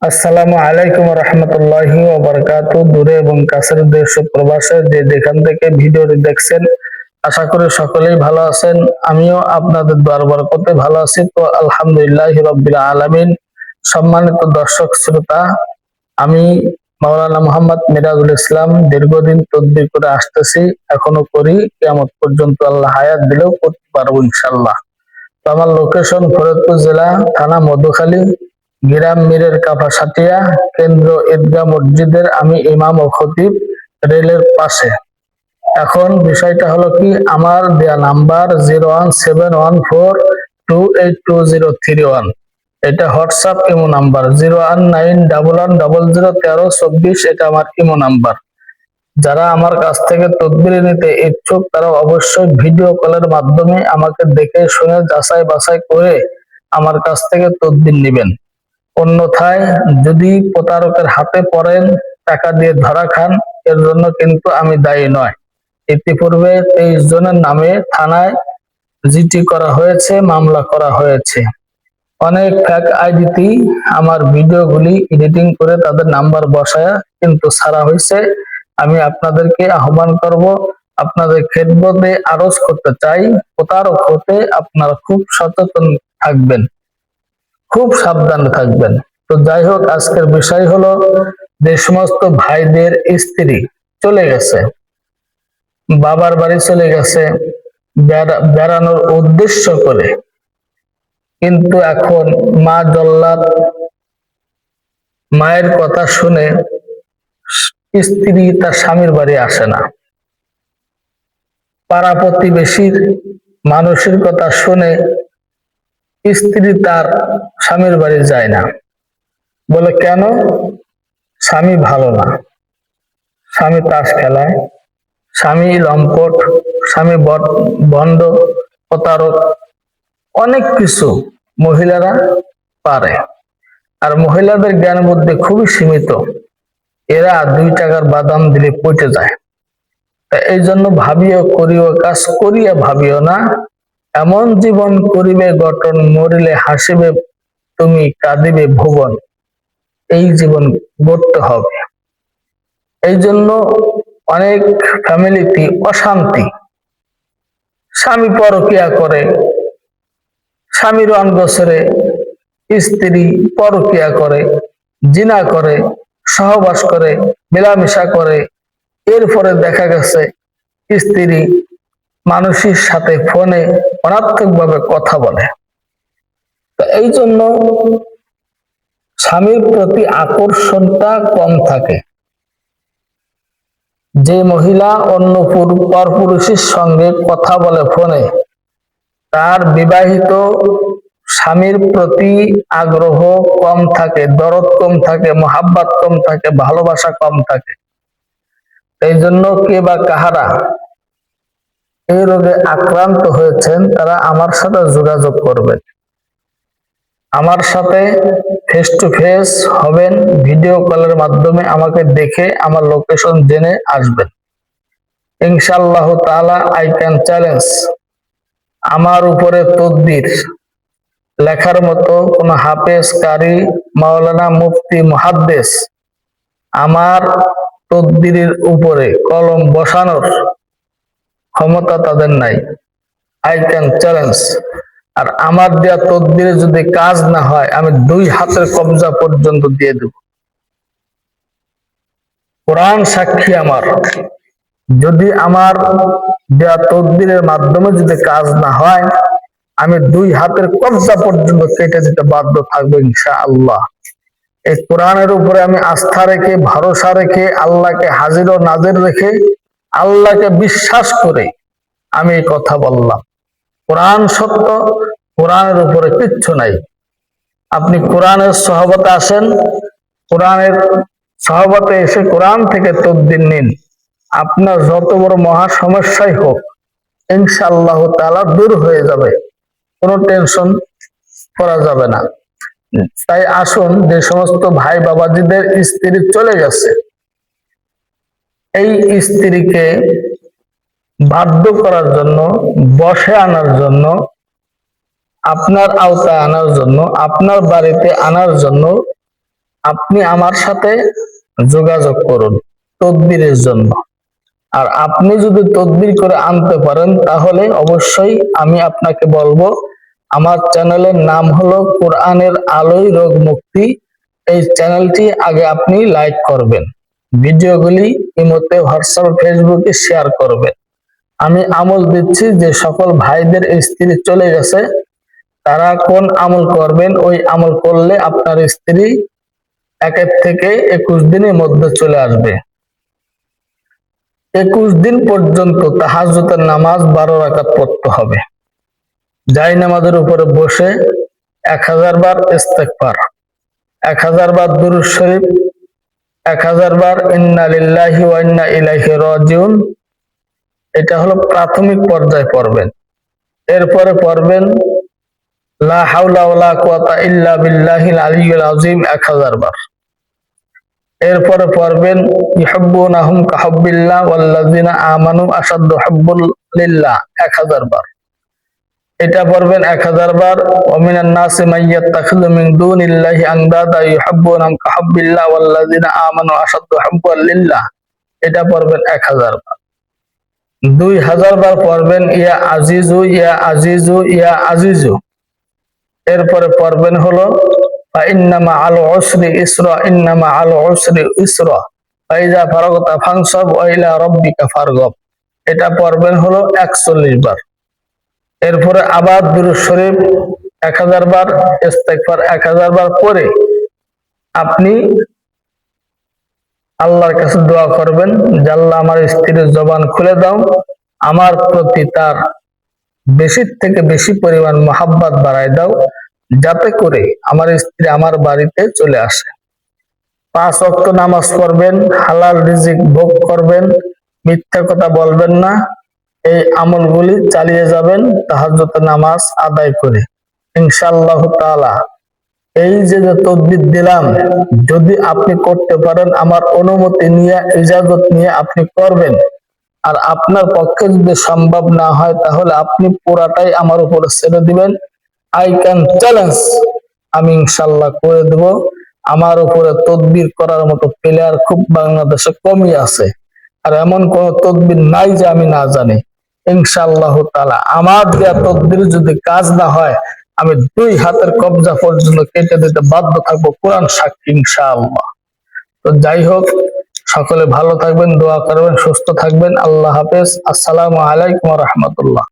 আসসালামু আলাইকুম রহমতুল্লাহি ওয়া বারাকাতুহু। দূরে এবং কাছের দেশ ও প্রবাসে যে যেখান থেকে ভিডিওটি দেখছেন, আশা করি সকলেই ভালো আছেন। আমিও আপনাদের দোয়ার বরকতে ভালো আছি। তো আলহামদুলিল্লাহি রাব্বিল আলামিন। সম্মানিত দর্শক শ্রোতা, আমি মাওলানা মোহাম্মদ মিরাজুল ইসলাম দীর্ঘদিন তদবির করে আসতেছি, এখনো করি, কিয়ামত পর্যন্ত আল্লাহ হায়াত দিলেও করতে পারবো ইনশাল্লাহ। তো আমার লোকেশন ফরিদপুর জেলা, থানা মধুখালী, গ্রাম মীরের কাফা সাটিয়া, কেন্দ্র ঈদগাহ মসজিদের আমি ইমাম ও খতিব, রেলের পাশে। এখন বিষয়টা হলো কি, আমার দেয়া নাম্বার 01714282031, এটা হোয়াটসঅ্যাপ ইমো নাম্বার। 01911001324, এটা আমার ইমো নাম্বার। যারা আমার কাছ থেকে তদবির নিতে ইচ্ছুক তারা অবশ্যই ভিডিও কলের মাধ্যমে আমাকে দেখে শুনে যাচাই বাছাই করে আমার কাছ থেকে তদবির নেবেন। অন্যথায় যদি প্রতারকের হাতে পড়েন, টাকা দিয়ে ধরা খান, এর জন্য কিন্তু আমি দায়ী নয়। ইতিপূর্বে 23 জনের নামে থানায় জিডি করা হয়েছে, মামলা করা হয়েছে। অনেক ফেক আইডিতে আমার ভিডিওগুলি এডিটিং করে তাদের নাম্বার বসায় কিন্তু ছাড়া হয়েছে। আমি আপনাদেরকে আহ্বান করব, আপনাদের খেদমতে আরজ করতে চাই, প্রতারক হতে আপনারা খুব সচেতন থাকবেন, খুব সাবধানে থাকবেন। তো যাই হোক, আজকের বিষয় হলো, যে সমস্ত ভাইদের স্ত্রী চলে গেছে, বাবার বাড়ি চলে গেছে বেড়ানোর উদ্দেশ্য করে, কিন্তু এখন মা জল্লাদ, মায়ের কথা শুনে স্ত্রী তার স্বামীর বাড়ি আসে না, পাড়া প্রতিবেশীর মানুষের কথা শুনে স্ত্রী তার স্বামীর বাড়ি যায় না। বলে কেন? স্বামী ভালো না, স্বামী তাস খেলায়, স্বামী লম্পট, স্বামী ভণ্ড, প্রতারক, অনেক কিছু মহিলারা পারে। আর মহিলাদের জ্ঞান বুদ্ধি খুবই সীমিত, এরা 2 টাকার বাদাম দিলে পচে যায়। তা এই জন্য ভাবিও করিও কাজ করিয়া ভাবিও না, এমন জীবন করিবে গঠন, মরিলে হাসিবে তুমি, কাঁদিবে ভুবন। এই জীবন গড়তে হবে। এই জন্য অনেক ফ্যামিলিতে অশান্তি। স্বামী পরকিয়া করে, স্বামীর অনগোচরে স্ত্রী পরকিয়া করে, জিনা করে, সহবাস করে, মেলামেশা করে। এরপরে দেখা গেছে স্ত্রী মানুষের সাথে ফোনে অনার্থক ভাবে কথা বলে। তো এই জন্য স্বামীর প্রতি আকর্ষণটা কম থাকে। যে মহিলা অন্য পরপুরুষের সঙ্গে কথা বলে ফোনে, তার বিবাহিত স্বামীর প্রতি আগ্রহ কম থাকে, দরদ কম থাকে, মোহাব্বত কম থাকে, ভালোবাসা কম থাকে। এই জন্য কে বা কাহারা এই রোগে আক্রান্ত হয়েছেন, তারা আমার সাথে যোগাযোগ করবেন, আমার সাথে ফেস টু ফেস হবেন, ভিডিও কলের মাধ্যমে আমাকে দেখে আমার লোকেশন জেনে আসবেন। ইনশাআল্লাহ তাআলা আই ক্যান চ্যালেঞ্জ, আমার উপরে তদবির লেখার মতো কোন হাফেজ, কারি, মাওলানা, মুফতি, মুহাদ্দিস আমার তদবিরের উপরে কলম বসানোর ক্ষমতা তাদের নাই। I can challenge. আর আমার দেয়া তদবিরে যদি কাজ না হয়, আমি 2 হাতের কবজা পর্যন্ত দিয়ে দেব। কোরআন সাক্ষী আমার, যদি আমার দেয়া তদবিরের মাধ্যমে যদি কাজ না হয়, আমি 2 হাতের কবজা পর্যন্ত কেটে দিতে বাধ্য থাকবো ইনশাআল্লাহ। এই কোরআনের উপরে আমি আস্থা রেখে, ভরসা রেখে, আল্লাহকে হাজির ও নাজির রেখে, আল্লাহকে বিশ্বাস করে আমি এই কথা বললাম। কোরআন সত্য, কোরআনের উপরে কিচ্ছু নাই। আপনি কোরআনের সহবতে আসেন, কোরআনের সহবতে এসে কোরআন থেকে তদবির নিন, আপনার যত বড় মহা সমস্যাই হোক ইনশাআল্লাহ তাআলা দূর হয়ে যাবে, কোনো টেনশন করা যাবে না। তাই আসুন, যে সমস্ত ভাই বাবাজিদের স্ত্রী চলে গেছে, এই স্ত্রীকে বাধ্য করার জন্য, বশে আনার জন্য, আপনার আওতায় আনার জন্য, আপনার বাড়িতে আনার জন্য আপনি আমার সাথে যোগাযোগ করুন তদবিরের জন্য। আর আপনি যদি তদবির করে আনতে পারেন তাহলে অবশ্যই আমি আপনাকে বলবো, আমার চ্যানেলের নাম হলো কোরআনের আলোয় রোগ মুক্তি। এই চ্যানেলটি আগে আপনি লাইক করবেন, ভিডিওগুলি ইমোতে, হোয়াটসঅ্যাপ, ফেসবুকে শেয়ার করবেন। আমি আমল দিচ্ছি, যে সকল ভাইদের স্ত্রী চলে গেছে তারা কোন আমল করবেন, ওই আমল করলে আপনার স্ত্রী 1 থেকে 21 দিনের মধ্যে চলে আসবে। 21 দিন পর্যন্ত তাহাজ্জুদের নামাজ 12 রাকাত পড়তে হবে। জাই নামাজের উপরে বসে 1000 বার ইস্তেগফার, 1000 বার দুরূদ শরীফ, 1000 বার ইন্না লিল্লাহি ওয়া ইন্না ইলাইহি রাজিউন। এটা হলো প্রাথমিক পর্যায়ে পড়বেন। এরপরে পড়বেন লা হাওলা ওয়ালা কুওয়াতা ইল্লা বিল্লাহিল আলিয়্যিল আযীম 1000 বার। এরপরে পড়বেন ইউহিব্বুনাহুম কাহুব্বিল্লাহ ওয়াল্লাযিনা আমানু আশাদ্দু হুব্বাল লিল্লাহ 1000 বার। এটা পড়বেন 1000 বার। ওয়া মিনান নাসি মাইয়াত্তাখিযু মিন দুনিল্লাহি আনদাদা ইউহিব্বুনাহুম কাহুব্বিল্লাহ ওয়াল্লাযিনা আমানু আশাদ্দু হুব্বাল লিল্লাহ। এটা পড়বেন 1000 বার। 2000 বার পড়বেন ইয়া আজিজু ইয়া আজিজু ইয়া আজিজু। এরপরে পড়বেন হলো ইন্নামা আল উসরি ইসরা, ইন্নামা আল উসরি ইসরা, ফাইজা ফারাগতা ফানসাব ওয়া ইলা রাব্বিকা ফারগাব। এটা পড়বেন হলো 41 বার। এরপরে আবার দুরূদ শরীফ 1000 বার, ইস্তেগফার 1000 বার পড়ে আপনি আল্লাহর কাছে দোয়া করবেন যে আল্লাহ আমার স্ত্রীর জবান খুলে দাও, আমার প্রতি তার বেশি থেকে বেশি পরিমাণ মহাব্বত বাড়ায় দাও, যাতে করে আমার স্ত্রী আমার বাড়িতে চলে আসে। 5 ওয়াক্ত নামাজ পড়বেন, হালাল রিজিক ভোগ করবেন, মিথ্যা কথা বলবেন না। এই আমলগুলি চালিয়ে যাবেন তাহাজ্জুদের নামাজ আদায় করে, ইনশাআল্লাহ তাআলা। এই যে তদবির দিলাম, যদি আপনি করতে পারেন আমার অনুমতি নিয়ে, ইজাজত নিয়ে আপনি করবেন। আর আপনার পক্ষে যদি সম্ভব না হয় তাহলে আপনি পুরাটাই আমার উপরে ছেড়ে দিবেন। আই ক্যান চ্যালেঞ্জ, আমি ইনশাল্লাহ করে দেব। আমার উপরে তদবির করার মতো প্লেয়ার খুব বাংলাদেশে কমই আছে, আর এমন কোন তদবির নাই যে আমি না জানি। ইনশাআল্লাহ তাআলা আমার দেয়া তদবির যদি কাজ না হয়, আমি 2 হাতের কবজা পর্যন্ত কেটে দিতে বাধ্য থাকবো, কোরআন সাক্ষী, ইনশাআল্লাহ। তো যাই হোক, সকলে ভালো থাকবেন, দোয়া করবেন, সুস্থ থাকবেন। আল্লাহ হাফেজ। আসসালামু আলাইকুম ওয়া রাহমাতুল্লাহ।